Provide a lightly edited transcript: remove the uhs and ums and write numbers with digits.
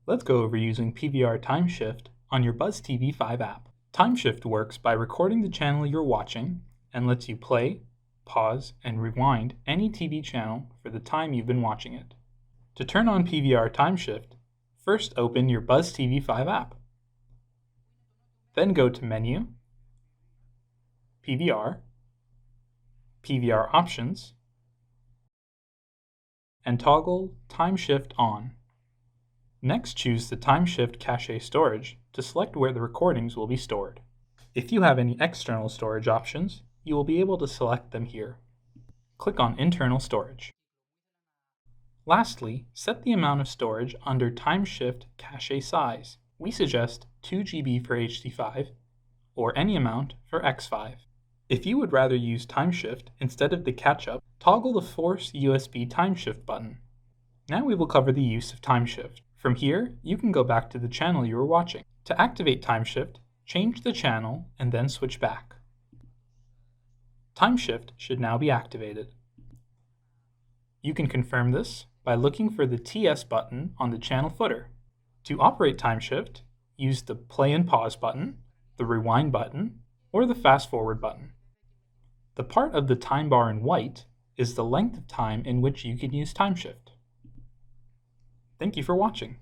Let's go over using Pvr Time Shift on your Buzztv 5 app. Time Shift works by recording the channel you're watching and lets you play, pause, and rewind any TV channel for the time you've been watching it. To turn on Pvr Time Shift, first open your Buzztv 5 app. Then go to Menu, PVR, PVR Options, and toggle Time Shift on. Next, choose the Time Shift cache storage to select where the recordings will be stored. If you have any external storage options, you will be able to select them here. Click on Internal Storage. Lastly, set the amount of storage under Time Shift cache size. We suggest 2 GB for HD5 or any amount for X5. If you would rather use Time Shift instead of the catch-up, toggle the Force USB Time Shift button. Now we will cover the use of Time Shift. From here, you can go back to the channel you were watching. To activate Time Shift, change the channel and then switch back. Time Shift should now be activated. You can confirm this by looking for the TS button on the channel footer. To operate Time Shift, use the Play and Pause button, the Rewind button, or the Fast Forward button. The part of the time bar in white is the length of time in which you can use Time Shift. Thank you for watching.